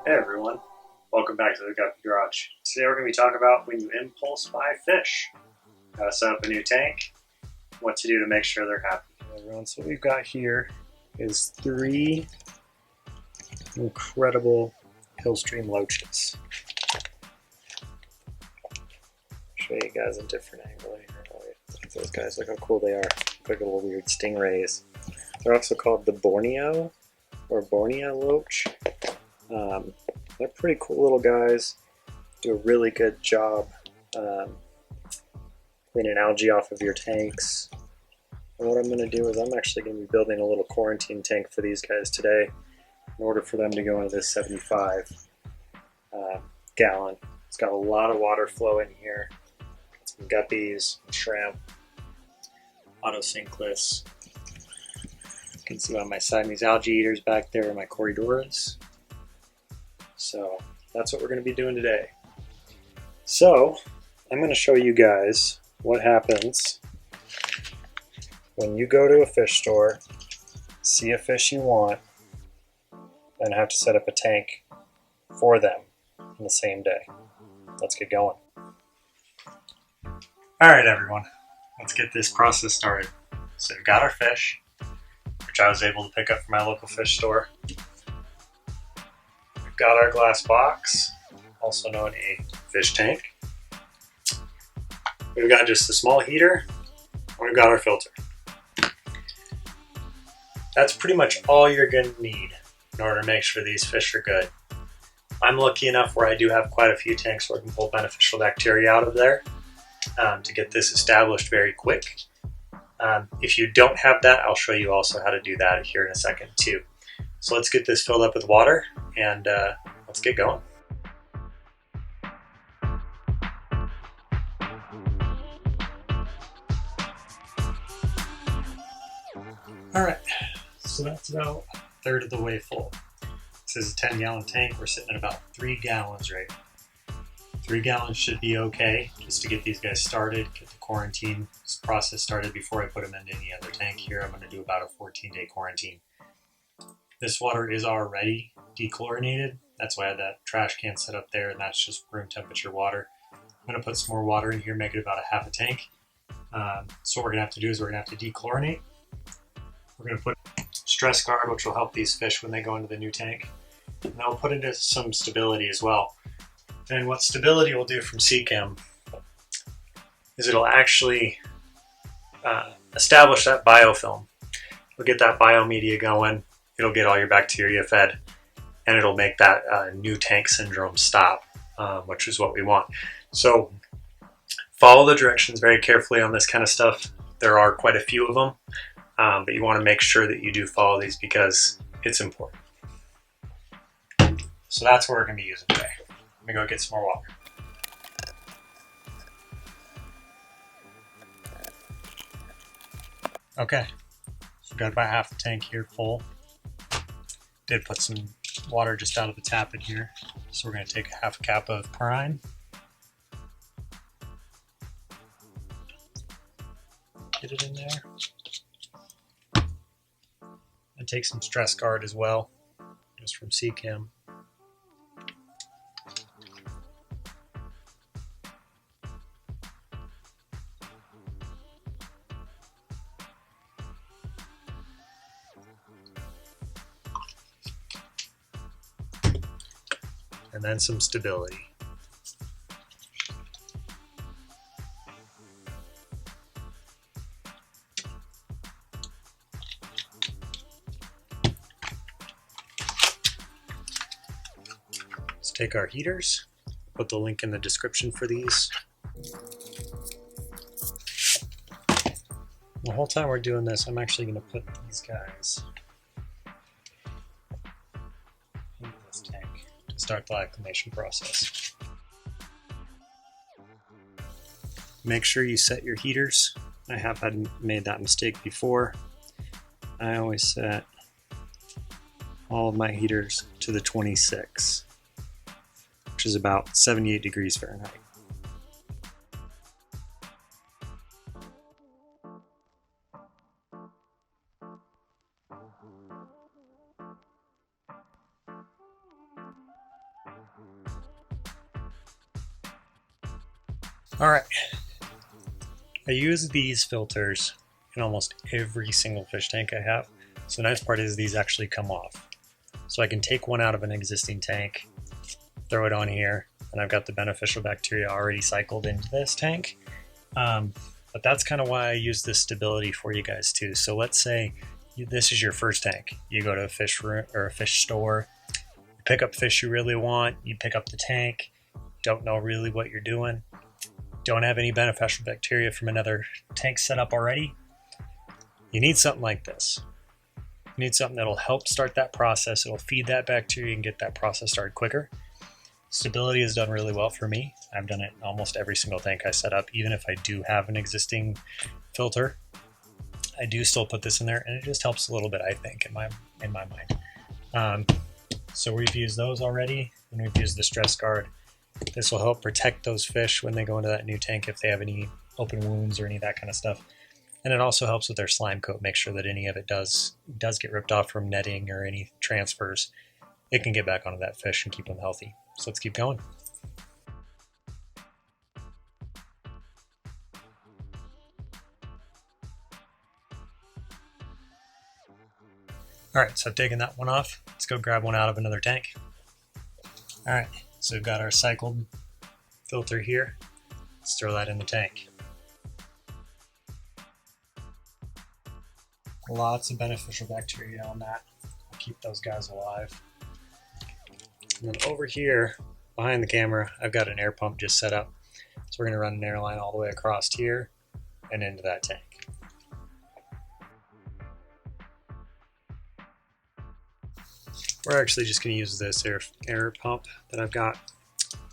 Hey everyone, welcome back to the Guppy Garage. Today we're going to be talking about when you impulse buy fish, how to set up a new tank, what to do to make sure they're happy. Hey everyone, so what we've got here is 3 incredible Hillstream Loaches. Show you guys a different angle here. Look at those guys, look how cool they are. Look like little weird stingrays. They're also called the Borneo or Borneo Loach. They're pretty cool little guys, do a really good job cleaning algae off of your tanks. And what I'm going to do is I'm actually going to be building a little quarantine tank for these guys today in order for them to go into this 75 gallon. It's got a lot of water flow in here. Got some guppies, shrimp, autosynclus. You can see on my side these algae eaters back there are my corydoras. So that's what we're going to be doing today. So I'm going to show you guys what happens when you go to a fish store, see a fish you want, and have to set up a tank for them in the same day. Let's get going. Alright everyone, let's get this process started. So we've got our fish, which I was able to pick up from my local fish store. Got our glass box, also known a fish tank. We've got just a small heater, and we've got our filter. That's pretty much all you're going to need in order to make sure these fish are good. I'm lucky enough where I do have quite a few tanks where I can pull beneficial bacteria out of there to get this established very quick. If you don't have that, I'll show you also how to do that here in a second too. So let's get this filled up with water and let's get going. Alright, so that's about a third of the way full. This is a 10-gallon tank. We're sitting at about 3 gallons right now. 3 gallons should be okay just to get these guys started, get the quarantine process started before I put them into any other tank here. I'm going to do about a 14-day quarantine. This water is already dechlorinated. That's why I had that trash can set up there, and that's just room temperature water. I'm going to put some more water in here, make it about a half a tank. So what we're going to have to do is we're going to have to dechlorinate. We're going to put stress guard, which will help these fish when they go into the new tank. And then we'll put into some stability as well. And what stability will do from CChem is it'll actually establish that biofilm. It'll get that biomedia going. It'll get all your bacteria fed, and it'll make that new tank syndrome stop, which is what we want. So follow the directions very carefully on this kind of stuff. There are quite a few of them, but you want to make sure that you do follow these because it's important. So that's what we're going to be using today. Let me go get some more water. Okay, so we've got about half the tank here full. Did put some water just out of the tap in here. So we're going to take a half a cap of brine. Get it in there. And take some stress guard as well, just from CChem. And then some stability. Let's take our heaters, put the link in the description for these. The whole time we're doing this, I'm actually going to put these guys into this tank to start the acclimation process. Make sure you set your heaters. I have made that mistake before. I always set all of my heaters to the 26, which is about 78 degrees Fahrenheit. All right, I use these filters in almost every single fish tank I have. So the nice part is these actually come off. So I can take one out of an existing tank, throw it on here, and I've got the beneficial bacteria already cycled into this tank. But that's kind of why I use this stability for you guys too. So let's say this is your first tank. You go to a fish room or a fish store, you pick up fish you really want, you pick up the tank, don't know really what you're doing, don't have any beneficial bacteria from another tank set up already. You need something like this. You need something that'll help start that process. It'll feed that bacteria and get that process started quicker. Stability has done really well for me. I've done it in almost every single tank I set up. Even if I do have an existing filter, I do still put this in there, and it just helps a little bit, I think, in my mind. So we've used those already, and we've used the stress guard. This will help protect those fish when they go into that new tank if they have any open wounds or any of that kind of stuff. And it also helps with their slime coat, make sure that any of it does get ripped off from netting or any transfers. It can get back onto that fish and keep them healthy. So let's keep going. All right, so I've taken that one off. Let's go grab one out of another tank. All right, so we've got our cycled filter here. Let's throw that in the tank. Lots of beneficial bacteria on that. Keep those guys alive. And then over here, behind the camera, I've got an air pump just set up. So we're going to run an air line all the way across here and into that tank. We're actually just going to use this air pump that I've got,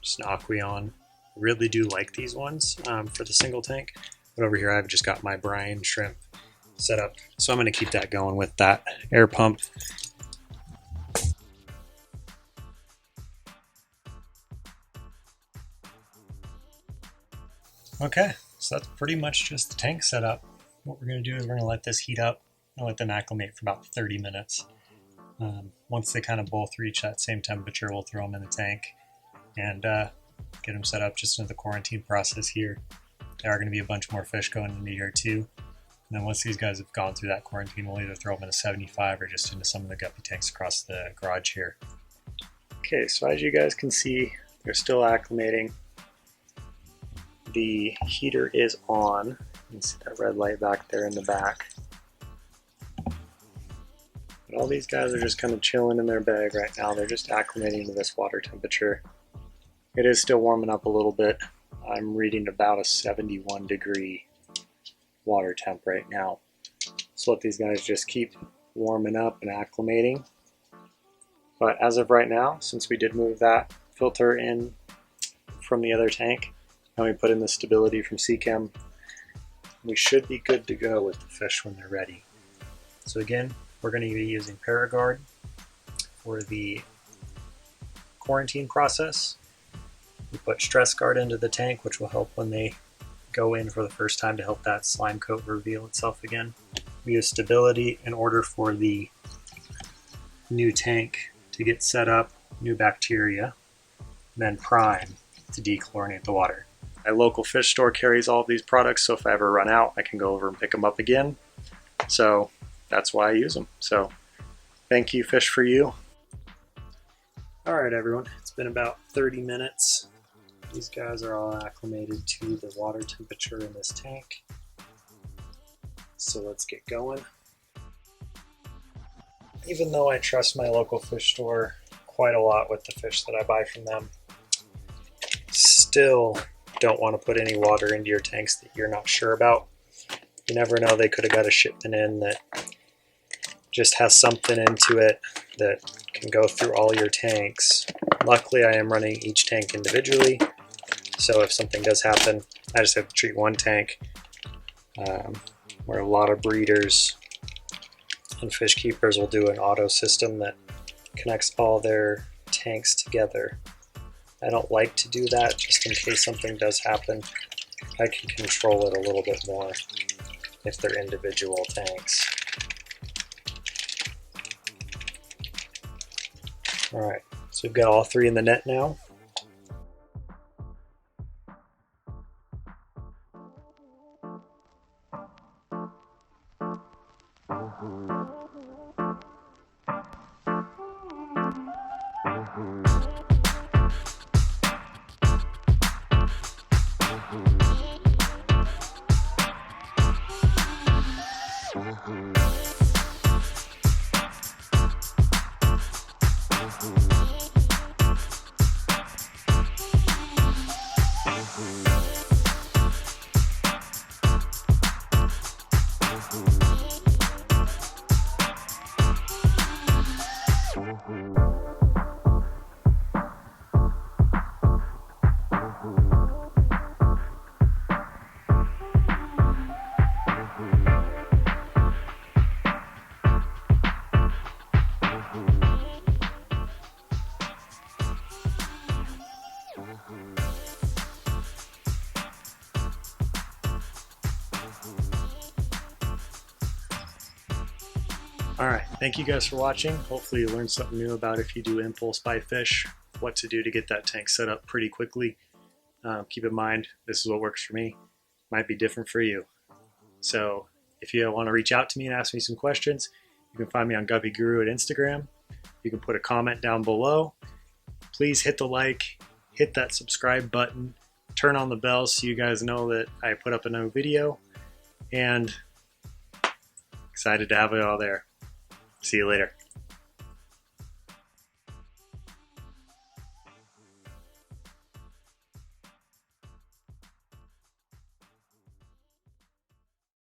just an Aquarium. I really do like these ones for the single tank. But over here, I've just got my brine shrimp set up. So I'm going to keep that going with that air pump. Okay, so that's pretty much just the tank setup. What we're going to do is we're going to let this heat up and let them acclimate for about 30 minutes. Once they kind of both reach that same temperature, we'll throw them in the tank and get them set up just into the quarantine process here. There are going to be a bunch more fish going into here too. And then once these guys have gone through that quarantine, we'll either throw them in a 75 or just into some of the guppy tanks across the garage here. Okay, so as you guys can see, they're still acclimating. The heater is on. You can see that red light back there in the back. But all these guys are just kind of chilling in their bag right now. They're just acclimating to this water temperature. It is still warming up a little bit. I'm reading about a 71 degree water temp right now. So let these guys just keep warming up and acclimating. But as of right now, since we did move that filter in from the other tank, and we put in the stability from Seachem, we should be good to go with the fish when they're ready. So again, we're going to be using Paragard for the quarantine process. We put stress guard into the tank, which will help when they go in for the first time to help that slime coat reveal itself again. We use stability in order for the new tank to get set up, new bacteria, and then prime to dechlorinate the water. My local fish store carries all of these products, so if I ever run out, I can go over and pick them up again. So that's why I use them. So thank you, Fish for You. All right, everyone, it's been about 30 minutes. These guys are all acclimated to the water temperature in this tank. So let's get going. Even though I trust my local fish store quite a lot with the fish that I buy from them, still don't want to put any water into your tanks that you're not sure about. You never know, they could have got a shipment in that just has something into it that can go through all your tanks. Luckily, I am running each tank individually, so if something does happen, I just have to treat one tank. Where a lot of breeders and fish keepers will do an auto system that connects all their tanks together. I don't like to do that, just in case something does happen. I can control it a little bit more if they're individual tanks. Alright, so we've got all three in the net now. Alright, thank you guys for watching. Hopefully you learned something new about if you do impulse buy fish, what to do to get that tank set up pretty quickly. Keep in mind, this is what works for me. Might be different for you. So if you want to reach out to me and ask me some questions, you can find me on GuppyGuru at Instagram. You can put a comment down below. Please hit the like, hit that subscribe button, turn on the bell so you guys know that I put up a new video, and excited to have it all there. See you later.